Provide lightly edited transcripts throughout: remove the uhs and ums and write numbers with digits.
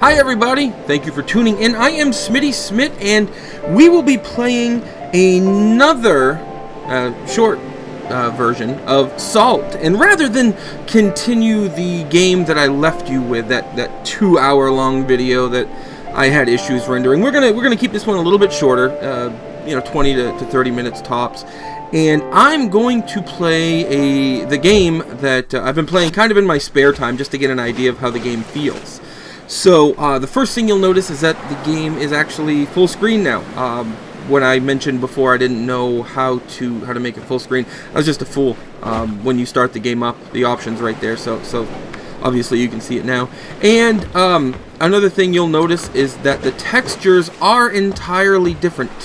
Hi everybody, thank you for tuning in. I am Smitty Smit, and we will be playing another short version of Salt. And rather than continue the game that I left you with, that 2-hour-long video that I had issues rendering, we're gonna keep this one a little bit shorter, 20 to 30 minutes tops. And I'm going to play the game that I've been playing kind of in my spare time, just to get an idea of how the game feels. So the first thing you'll notice is that the game is actually full screen now. When I mentioned before I didn't know how to make it full screen, I was just a fool. When you start the game up, the option's right there, so obviously you can see it now. And another thing you'll notice is that the textures are entirely different.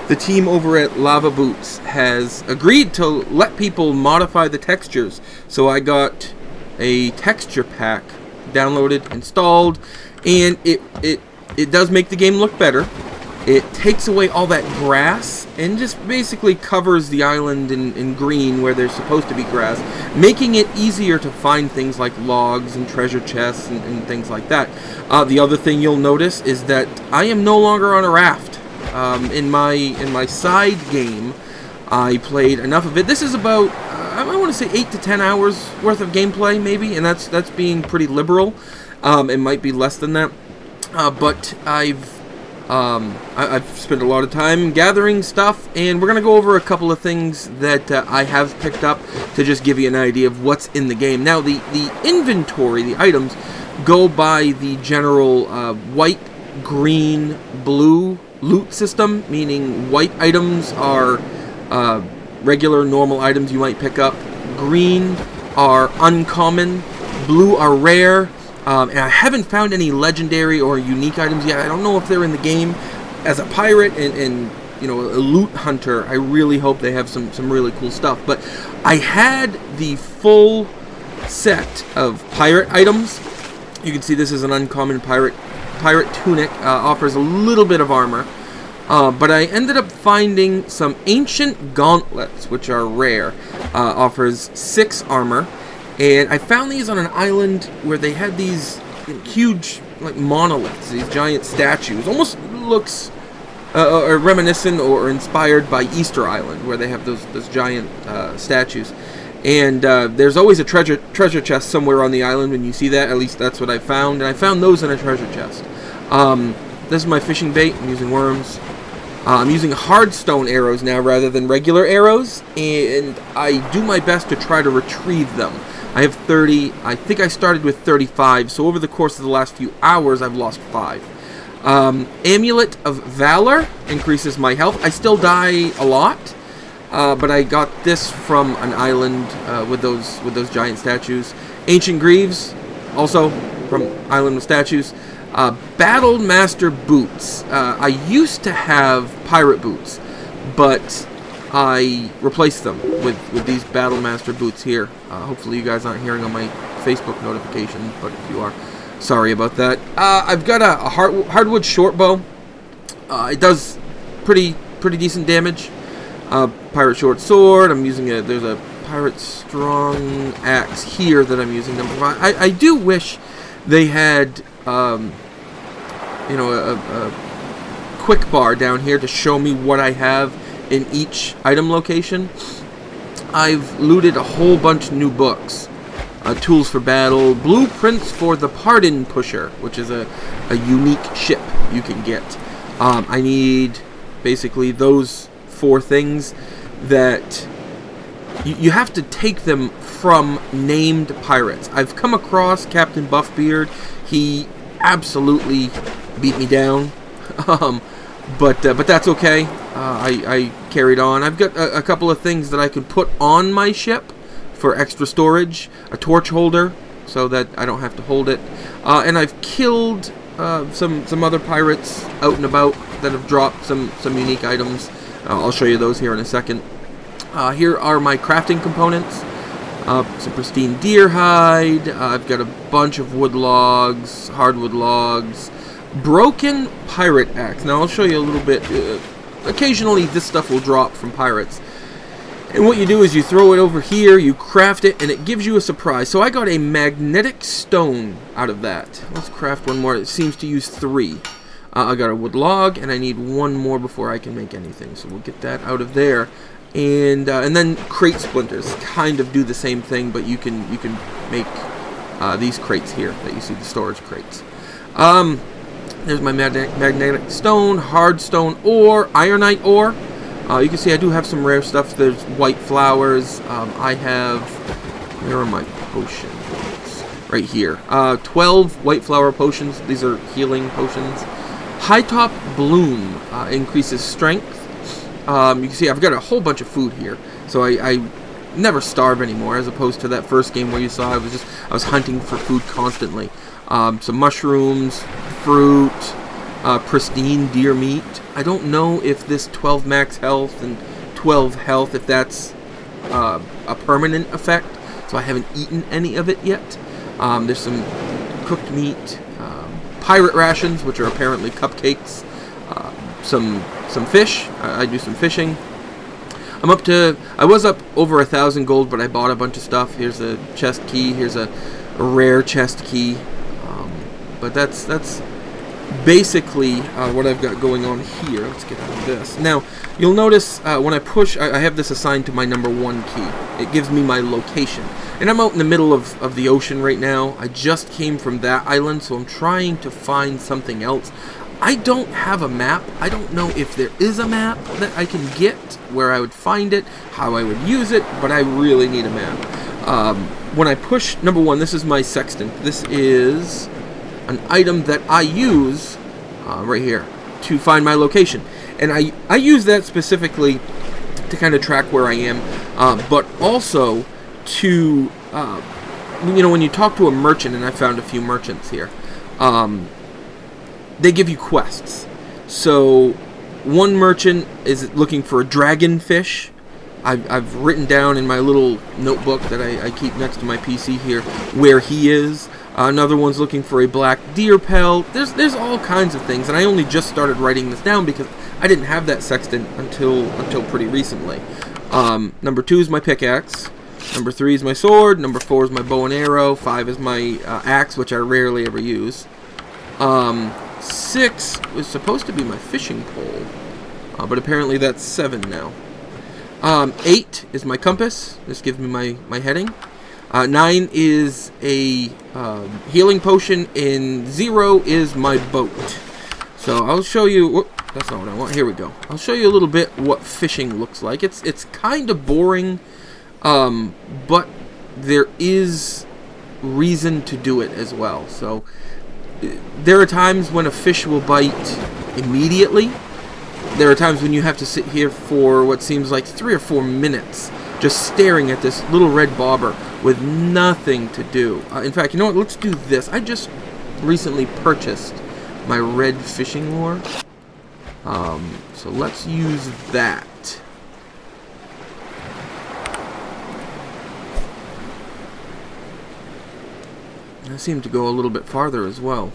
The team over at Lava Boots has agreed to let people modify the textures, so I got a texture pack downloaded, installed, and it does make the game look better. It takes away all that grass and just basically covers the island in green where there's supposed to be grass, making it easier to find things like logs and treasure chests and things like that. The other thing you'll notice is that I am no longer on a raft. In my side game, I played enough of it. This is about I want to say 8 to 10 hours worth of gameplay, maybe, and that's being pretty liberal. It might be less than that, but I've spent a lot of time gathering stuff, and we're gonna go over a couple of things that I have picked up to just give you an idea of what's in the game. Now, the inventory, the items, go by the general white, green, blue loot system, meaning white items are regular, normal items you might pick up. Green are uncommon. Blue are rare. And I haven't found any legendary or unique items yet. I don't know if they're in the game. As a pirate and a loot hunter, I really hope they have some really cool stuff. But I had the full set of pirate items. You can see this is an uncommon pirate tunic. Offers a little bit of armor. But I ended up finding some ancient gauntlets, which are rare. Offers 6 armor, and I found these on an island where they had these huge, like, monoliths, these giant statues. Almost looks reminiscent or inspired by Easter Island, where they have those giant statues. And there's always a treasure chest somewhere on the island when you see that. At least that's what I found, and I found those in a treasure chest. This is my fishing bait. I'm using worms. I'm using hardstone arrows now rather than regular arrows, and I do my best to try to retrieve them. I have 30, I think I started with 35, so over the course of the last few hours I've lost 5. Amulet of Valor increases my health. I still die a lot, but I got this from an island with those giant statues. Ancient Greaves, also from Island with Statues. Battle Master boots. I used to have pirate boots, but I replaced them with these Battle Master boots here. Hopefully you guys aren't hearing on my Facebook notification, but if you are, sorry about that. I've got a hardwood short bow. It does pretty decent damage. Pirate short sword. I'm using there's a pirate strong axe here that I'm using. I do wish they had a quick bar down here to show me what I have in each item location. I've looted a whole bunch of new books. Tools for Battle, Blueprints for the Pardon Pusher, which is a unique ship you can get. I need basically those 4 things that you have to take them from named pirates. I've come across Captain Buffbeard. He absolutely beat me down, but that's okay. I carried on. I've got a couple of things that I could put on my ship for extra storage. A torch holder, so that I don't have to hold it. And I've killed some other pirates out and about that have dropped some unique items. I'll show you those here in a second. Here are my crafting components. Some pristine deer hide. I've got a bunch of wood logs, hardwood logs, broken pirate axe. Now I'll show you a little bit. Occasionally this stuff will drop from pirates, And what you do is you throw it over here, you craft it, and it gives you a surprise. So I got a magnetic stone out of that. Let's craft one more. It seems to use 3. I got a wood log, and I need 1 more before I can make anything. So we'll get that out of there. And then crate splinters kind of do the same thing, but you can make these crates here that you see, the storage crates. There's my magnetic stone, hard stone ore, ironite ore. You can see I do have some rare stuff. There's white flowers. I have, where are my potions? Right here. 12 white flower potions. These are healing potions. High top bloom increases strength. You can see I've got a whole bunch of food here, so I never starve anymore, as opposed to that first game where you saw I was hunting for food constantly. Some mushrooms, fruit, pristine deer meat. I don't know if this 12 max health and 12 health, if that's a permanent effect, so I haven't eaten any of it yet. There's some cooked meat, pirate rations, which are apparently cupcakes, some fish. I do some fishing. I was up over 1,000 gold, but I bought a bunch of stuff. Here's a chest key. Here's a rare chest key. But that's basically what I've got going on here. Let's get out of this. Now, you'll notice when I push, I have this assigned to my number 1 key. It gives me my location. And I'm out in the middle of the ocean right now. I just came from that island, so I'm trying to find something else. I don't have a map. I don't know if there is a map that I can get, where I would find it, how I would use it, but I really need a map. When I push number 1, this is my sextant. This is an item that I use right here to find my location. And I use that specifically to kind of track where I am, but also to, when you talk to a merchant, and I found a few merchants here, they give you quests. So one merchant is looking for a dragonfish. I've written down in my little notebook that I keep next to my PC here where he is. Another one's looking for a black deer pelt. There's all kinds of things, and I only just started writing this down because I didn't have that sextant until pretty recently. Number 2 is my pickaxe. Number 3 is my sword. Number 4 is my bow and arrow. 5 is my axe, which I rarely ever use. 6 was supposed to be my fishing pole, but apparently that's 7 now. 8 is my compass. This gives me my heading. 9 is a healing potion, and 0 is my boat. So I'll show you. Whoop, that's not what I want. Here we go. I'll show you a little bit what fishing looks like. It's kind of boring, but there is reason to do it as well. So there are times when a fish will bite immediately. There are times when you have to sit here for what seems like 3 or 4 minutes just staring at this little red bobber with nothing to do. In fact, you know what? Let's do this. I just recently purchased my red fishing lure. So let's use that. I seem to go a little bit farther as well.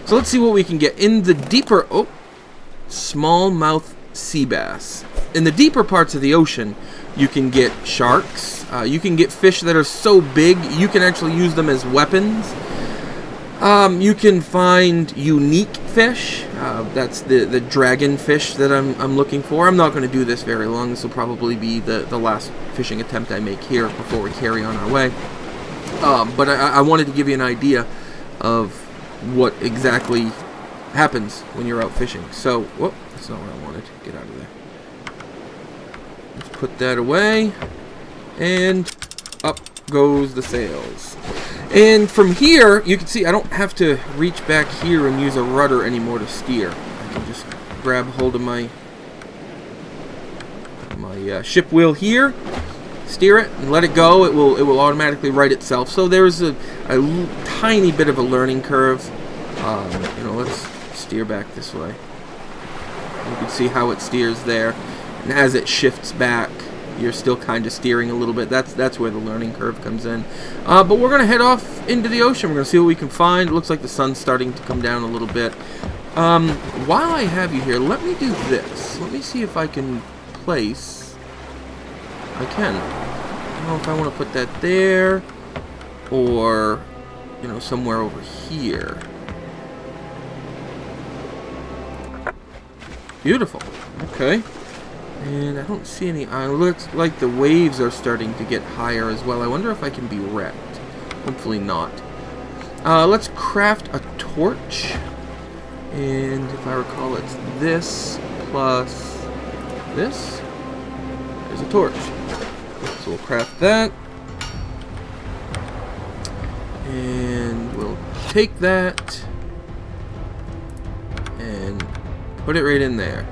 So let's see what we can get in the deeper... Oh! Smallmouth sea bass. In the deeper parts of the ocean, you can get sharks. You can get fish that are so big, you can actually use them as weapons. You can find unique fish. That's the dragon fish that I'm looking for. I'm not going to do this very long. This will probably be the last fishing attempt I make here before we carry on our way. But I wanted to give you an idea of what exactly happens when you're out fishing. So, whoop, that's not what I wanted. Get out of there. Let's put that away. And up goes the sails. And from here, you can see I don't have to reach back here and use a rudder anymore to steer. I can just grab hold of my ship wheel here, steer it, and let it go. It will automatically right itself. So there's a tiny bit of a learning curve. Let's steer back this way. You can see how it steers there, and as it shifts back, you're still kind of steering a little bit. That's where the learning curve comes in. But we're gonna head off into the ocean. We're gonna see what we can find. It looks like the sun's starting to come down a little bit. While I have you here, let me do this. Let me see if I can place I can. I don't know if I want to put that there or, you know, somewhere over here. Beautiful. Okay. And I don't see any islands. Looks like the waves are starting to get higher as well. I wonder if I can be wrecked. Hopefully not. Let's craft a torch. And if I recall, it's this plus this. There's a torch. So we'll craft that. And we'll take that and put it right in there.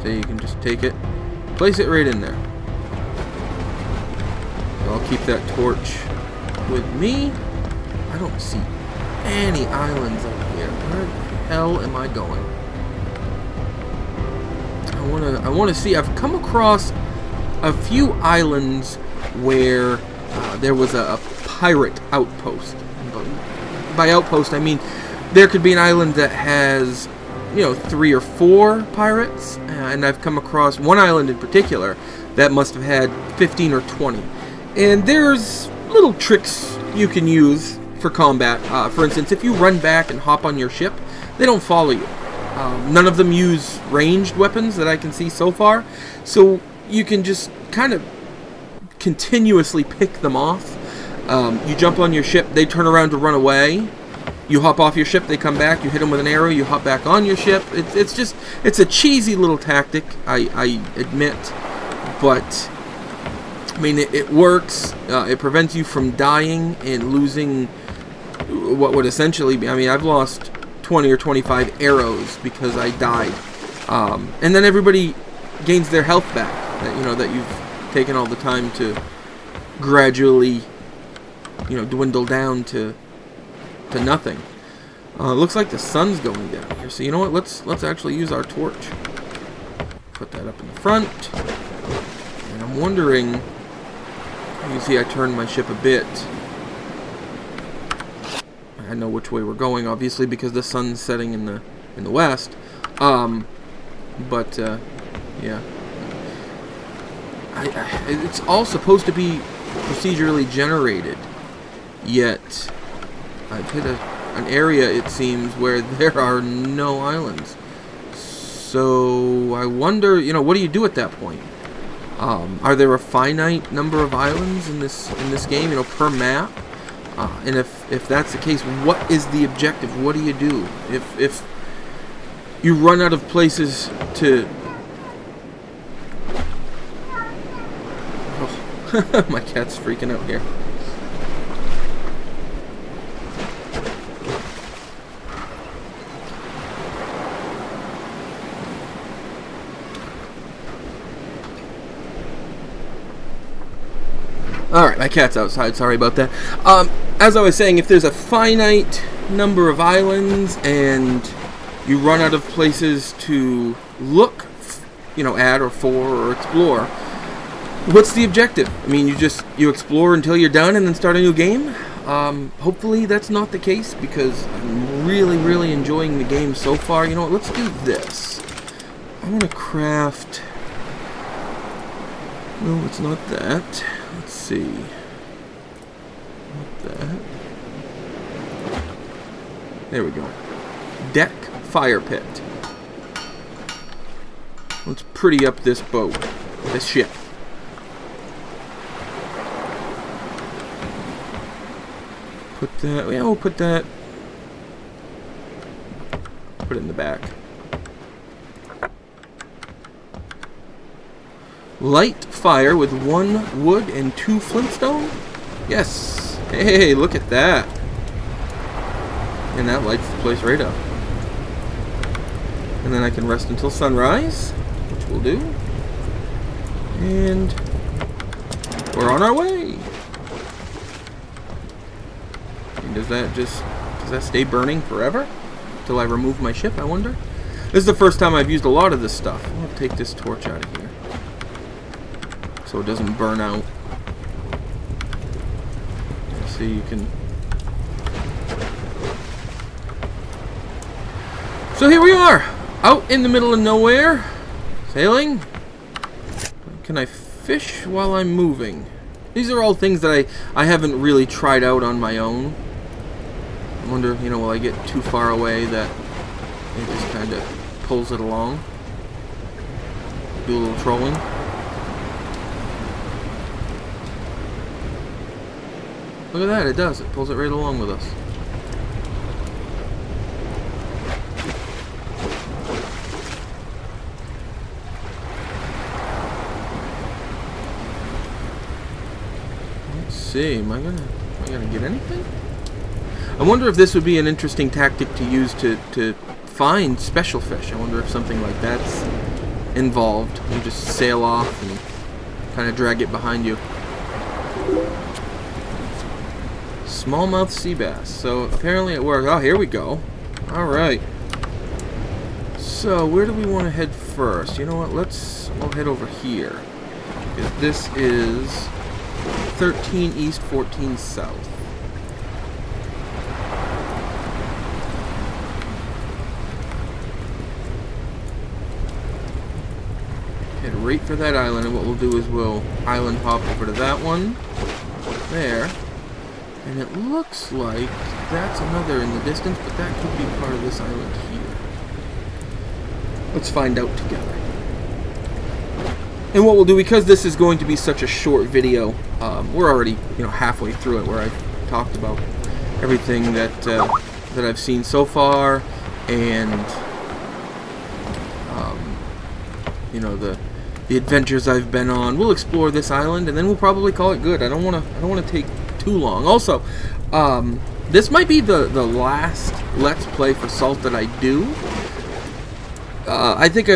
So you can just take it, place it right in there. So I'll keep that torch with me. I don't see any islands up here. Where the hell am I going? I wanna see. I've come across a few islands where there was a pirate outpost. By outpost, I mean there could be an island that has, you know, 3 or 4 pirates, and I've come across one island in particular that must have had 15 or 20. And there's little tricks you can use for combat. For instance, if you run back and hop on your ship, they don't follow you. None of them use ranged weapons that I can see so far, so you can just kind of continuously pick them off. You jump on your ship, they turn around to run away. You hop off your ship, they come back, you hit them with an arrow, you hop back on your ship. It's a cheesy little tactic, I admit, but I mean, it works. It prevents you from dying and losing what would essentially be, I mean, I've lost 20 or 25 arrows because I died. And then everybody gains their health back, you know, that you've taken all the time to gradually, you know, dwindle down to nothing. Looks like the sun's going down here, so you know what? Let's actually use our torch. Put that up in the front. And I'm wondering, you can see I turned my ship a bit. I know which way we're going, obviously, because the sun's setting in the west. Yeah. It's all supposed to be procedurally generated, yet I've hit an area, it seems, where there are no islands. So I wonder, you know, what do you do at that point? Are there a finite number of islands in this game, you know, per map? And if that's the case, what is the objective? What do you do if you run out of places to? Oh, my cat's freaking out here. Alright, my cat's outside, sorry about that. As I was saying, if there's a finite number of islands and you run out of places to look, you know, at or for or explore, what's the objective? I mean, you explore until you're done and then start a new game? Hopefully that's not the case, because I'm really enjoying the game so far. You know what, let's do this. I want to craft... No, it's not that. Let's see. Not that. There we go. Deck fire pit. Let's pretty up this boat. This ship. Put that... Yeah, we'll put that... Put it in the back. Light fire with 1 wood and 2 flintstone? Yes! Hey, look at that! And that lights the place right up. And then I can rest until sunrise, which we'll do. And we're on our way! And does that stay burning forever? Till I remove my ship, I wonder? This is the first time I've used a lot of this stuff. I'll take this torch out of here, so it doesn't burn out. See, you can... So here we are, out in the middle of nowhere, sailing. Can I fish while I'm moving? These are all things that I haven't really tried out on my own. I wonder, you know, will I get too far away that it just kind of pulls it along? Do a little trolling. Look at that, it does. It pulls it right along with us. Let's see, am I gonna get anything? I wonder if this would be an interesting tactic to use to find special fish. I wonder if something like that's involved. You just sail off and kind of drag it behind you. Smallmouth sea bass. So apparently it works. Oh, here we go. Alright. So where do we want to head first? You know what? We'll head over here. Because this is 13 east, 14 south. Head right for that island, and what we'll do is we'll island hop over to that one. There. And it looks like that's another in the distance, but that could be part of this island here. Let's find out together. And what we'll do, because this is going to be such a short video, we're already, you know, halfway through it, where I've talked about everything that that I've seen so far, and you know, the adventures I've been on. We'll explore this island, and then we'll probably call it good. I don't want to take too long. Also, this might be the last Let's Play for Salt that I do. I think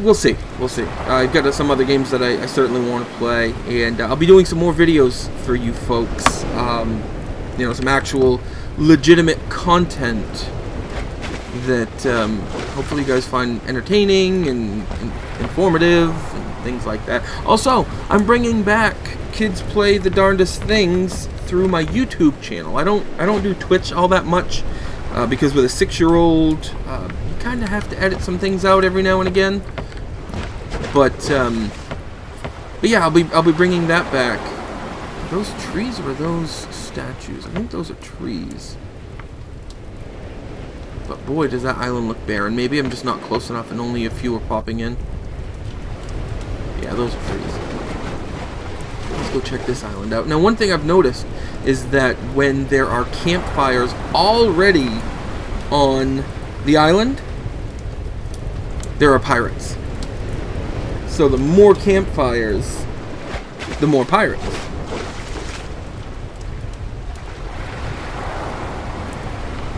we'll see. We'll see. I've got some other games that I certainly want to play, and I'll be doing some more videos for you folks. You know, some actual legitimate content that hopefully you guys find entertaining and informative and things like that. Also, I'm bringing back Kids Play the Darndest Things through my YouTube channel. I don't do Twitch all that much because with a 6-year-old, you kind of have to edit some things out every now and again. But yeah, I'll be bringing that back. Are those trees or are those statues? I think those are trees. But boy, does that island look barren. Maybe I'm just not close enough and only a few are popping in. Yeah, those are trees. Let's go check this island out. Now, one thing I've noticed is that when there are campfires already on the island, there are pirates. So the more campfires, the more pirates.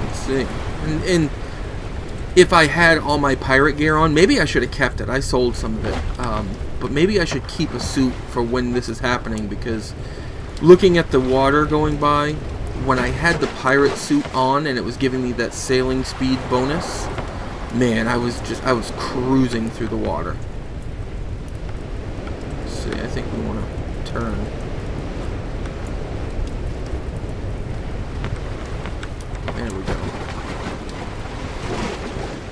Let's see. And if I had all my pirate gear on, maybe I should have kept it. I sold some of it. But maybe I should keep a suit for when this is happening, because looking at the water going by, when I had the pirate suit on and it was giving me that sailing speed bonus, man, I was cruising through the water. Let's see, I think we want to turn. There we go.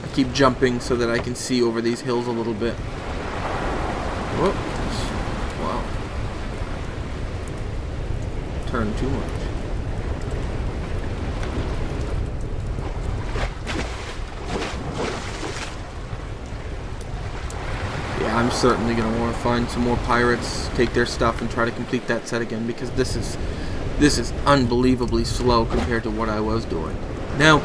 I keep jumping so that I can see over these hills a little bit. Whoops. Wow. Turn too much. Yeah, I'm certainly going to want to find some more pirates, take their stuff, and try to complete that set again, because this is unbelievably slow compared to what I was doing. Now,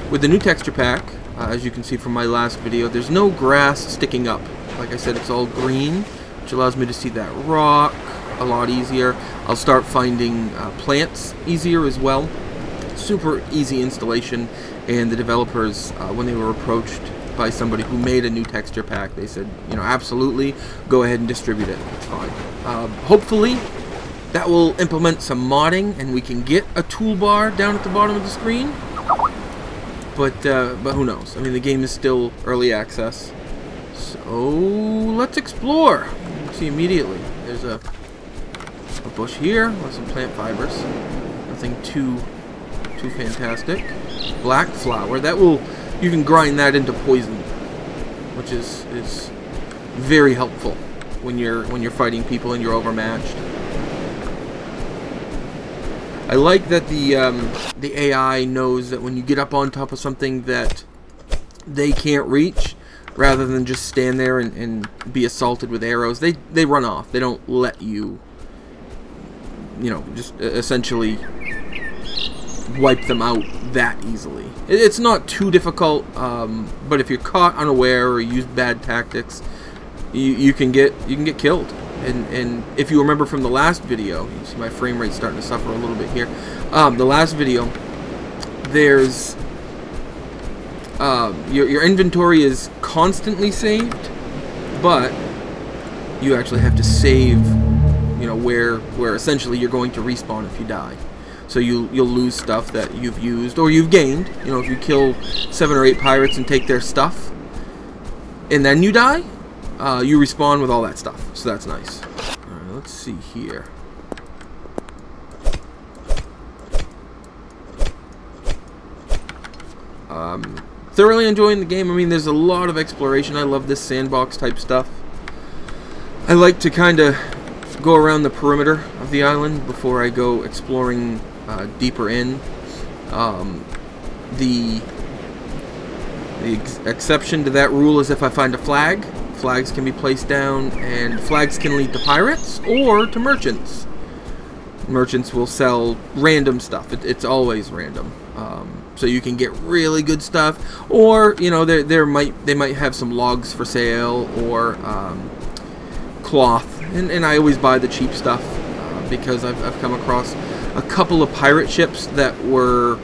with the new texture pack, as you can see from my last video, there's no grass sticking up. Like I said, it's all green, which allows me to see that rock a lot easier. I'll start finding plants easier as well. Super easy installation, and the developers, when they were approached by somebody who made a new texture pack, they said, you know, absolutely, go ahead and distribute it. It's fine. Hopefully, that will implement some modding, and we can get a toolbar down at the bottom of the screen. But who knows? I mean, the game is still early access. So let's explore. See immediately. There's a bush here with some plant fibers. Nothing too fantastic. Black flower. You can grind that into poison, which is very helpful when you're fighting people and you're overmatched. I like that the AI knows that when you get up on top of something that they can't reach, rather than just stand there and be assaulted with arrows, they run off. They don't let you, you know, just essentially wipe them out that easily. It's not too difficult, but if you're caught unaware or use bad tactics, you can get killed. And if you remember from the last video, you see my frame rate's starting to suffer a little bit here. The last video, there's your inventory is constantly saved, but you actually have to save, you know, where essentially you're going to respawn if you die. So you'll lose stuff that you've used or you've gained. You know, if you kill 7 or 8 pirates and take their stuff, and then you die, you respawn with all that stuff. So that's nice. Alright, let's see here. Thoroughly enjoying the game. I mean, there's a lot of exploration. I love this sandbox type stuff. I like to kind of go around the perimeter of the island before I go exploring deeper in. The exception to that rule is if I find a flag. Flags can be placed down, and flags can lead to pirates or to merchants. Merchants will sell random stuff. It's always random. So you can get really good stuff, or you know they might have some logs for sale or cloth, and I always buy the cheap stuff because I've come across a couple of pirate ships that were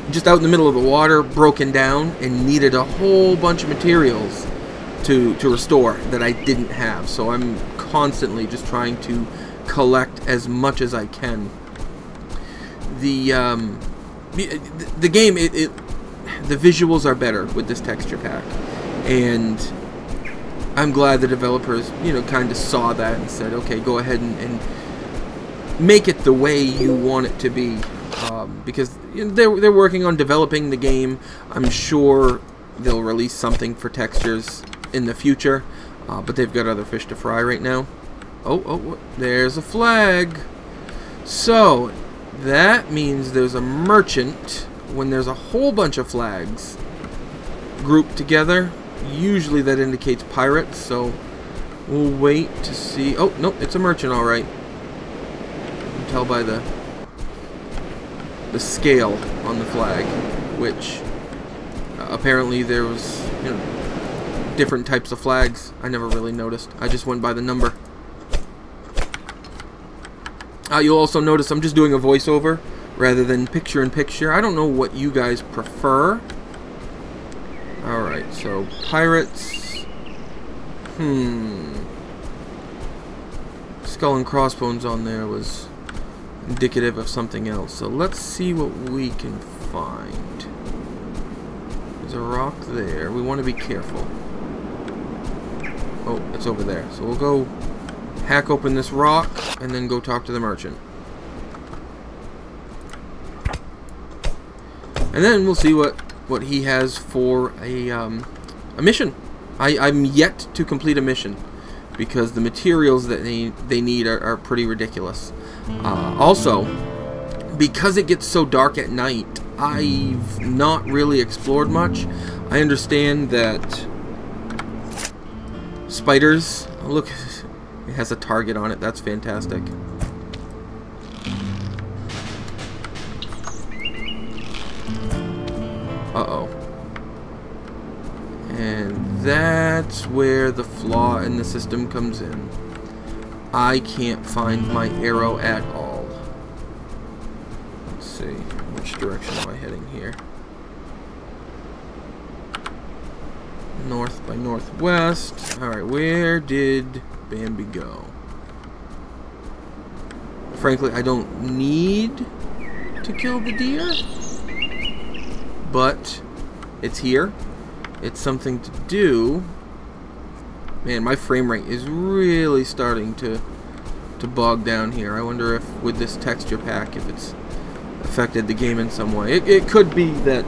just out in the middle of the water, broken down, and needed a whole bunch of materials to restore that I didn't have. So I'm constantly just trying to collect as much as I can. The game, the visuals are better with this texture pack, and I'm glad the developers, you know, kind of saw that and said, okay, go ahead and make it the way you want it to be, because you know, they're working on developing the game. I'm sure they'll release something for textures in the future, but they've got other fish to fry right now. Oh, there's a flag. So that means there's a merchant. When there's a whole bunch of flags grouped together, usually that indicates pirates, so we'll wait to see. Oh, nope, it's a merchant, all right. You can tell by the scale on the flag, which apparently there was, you know, different types of flags. I never really noticed. I just went by the number. You'll also notice I'm just doing a voiceover rather than picture-in-picture. I don't know what you guys prefer. Alright, so pirates. Skull and crossbones on there was indicative of something else. So let's see what we can find. There's a rock there. We want to be careful. Oh, it's over there. So we'll go hack open this rock and then go talk to the merchant. And then we'll see what he has for a mission. I'm yet to complete a mission because the materials that they need are pretty ridiculous. Also, because it gets so dark at night, I've not really explored much. I understand that spiders, oh, look, it has a target on it. That's fantastic. Uh-oh. And that's where the flaw in the system comes in. I can't find my arrow at all. Let's see. Which direction am I heading here? North by northwest. Alright, where did Bambi go? Frankly, I don't need to kill the deer, but it's here. It's something to do. Man, my frame rate is really starting to bog down here. I wonder if with this texture pack, if it's affected the game in some way. It could be that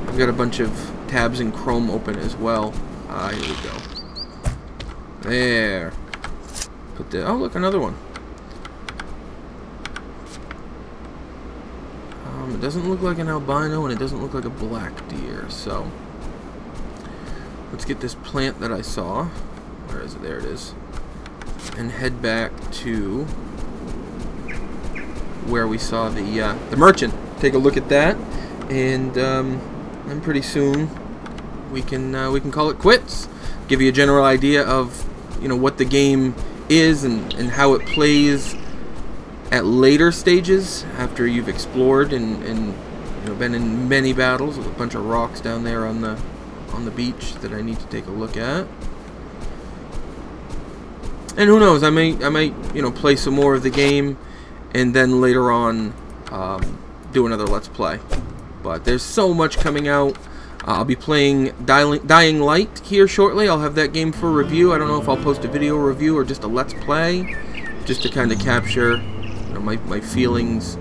I've got a bunch of tabs in Chrome open as well. Here we go. There. put the... Oh, look, another one. It doesn't look like an albino, and it doesn't look like a black deer, so... Let's get this plant that I saw. Where is it? There it is. And head back to where we saw the merchant. Take a look at that, and then pretty soon we can call it quits. Give you a general idea of what the game is and how it plays at later stages after you've explored and been in many battles. With a bunch of rocks down there on the beach that I need to take a look at. And who knows, I might play some more of the game and then later on do another Let's Play. But there's so much coming out. I'll be playing Dying Light here shortly. I'll have that game for review. I don't know if I'll post a video review or just a Let's Play, just to kind of capture my feelings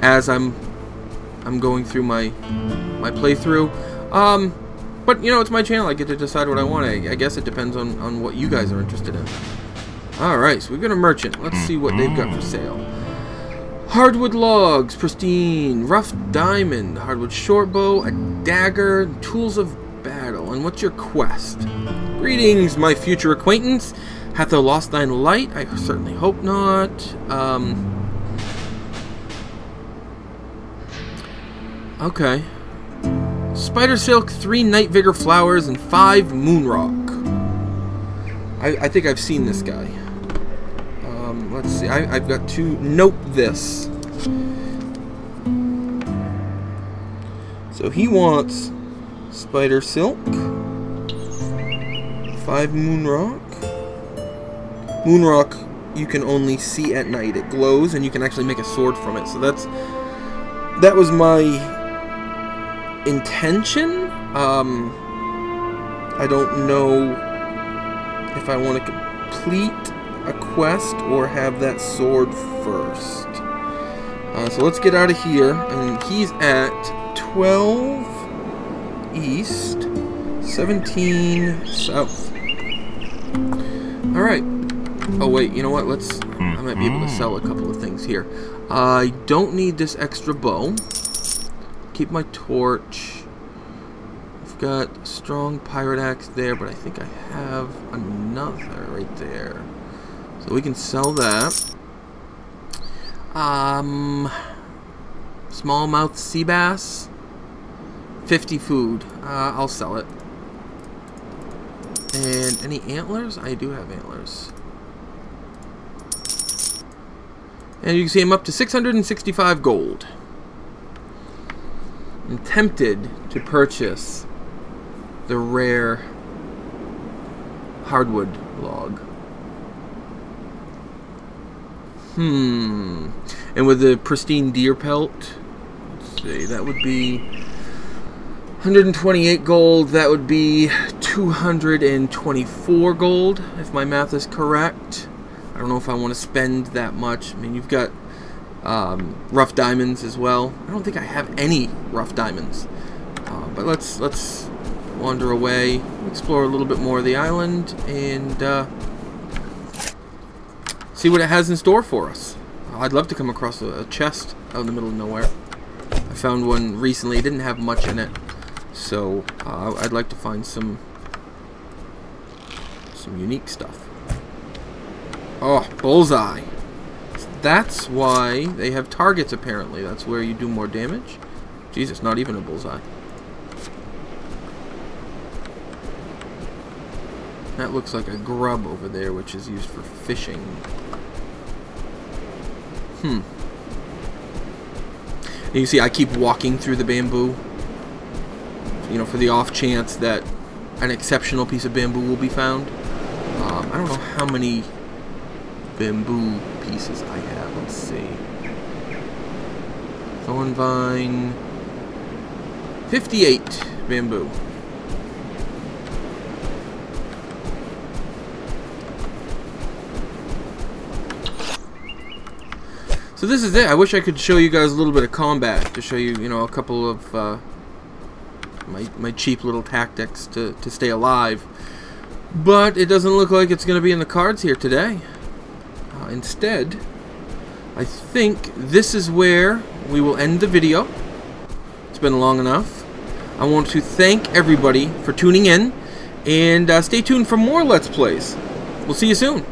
as I'm going through my playthrough. But it's my channel. I get to decide what I want. I guess it depends on what you guys are interested in. Alright, so we've got a merchant. Let's see what they've got for sale. Hardwood logs, pristine, rough diamond, hardwood shortbow, a dagger, tools of battle. And what's your quest? Greetings, my future acquaintance. Hath thou lost thine light? I certainly hope not. Okay. Spider silk, 3 night vigor flowers, and 5 moon rock. I think I've seen this guy. Let's see. I've got to note this. So he wants spider silk, 5 moon rock. Moon rock you can only see at night. It glows, and you can actually make a sword from it. So that was my intention. I don't know if I want to complete a quest or have that sword first. So let's get out of here. And he's at 12 east, 17 south. Alright. Oh wait, you know what? I might be able to sell a couple of things here. I don't need this extra bow. Keep my torch. I've got a strong pirate axe there, but I think I have another right there. So we can sell that. Smallmouth sea bass. 50 food. I'll sell it. And any antlers? I do have antlers. And you can see I'm up to 665 gold. I'm tempted to purchase the rare hardwood log. And with the pristine deer pelt, let's see, that would be 128 gold. That would be 224 gold, if my math is correct. I don't know if I want to spend that much. I mean, you've got rough diamonds as well. I don't think I have any rough diamonds. But let's wander away, explore a little bit more of the island, and see what it has in store for us. I'd love to come across a chest out in the middle of nowhere. I found one recently. It didn't have much in it, so I'd like to find some unique stuff. Oh, bullseye. That's why they have targets, apparently. That's where you do more damage. Jesus, not even a bullseye. That looks like a grub over there, which is used for fishing. And you see, I keep walking through the bamboo, for the off chance that an exceptional piece of bamboo will be found. I don't know how many bamboo pieces I have. Let's see. Thorn vine. 58 bamboo. So this is it. I wish I could show you guys a little bit of combat to show you, a couple of my cheap little tactics to stay alive. But it doesn't look like it's going to be in the cards here today. Instead, I think this is where we will end the video. It's been long enough. I want to thank everybody for tuning in, and stay tuned for more Let's Plays. We'll see you soon.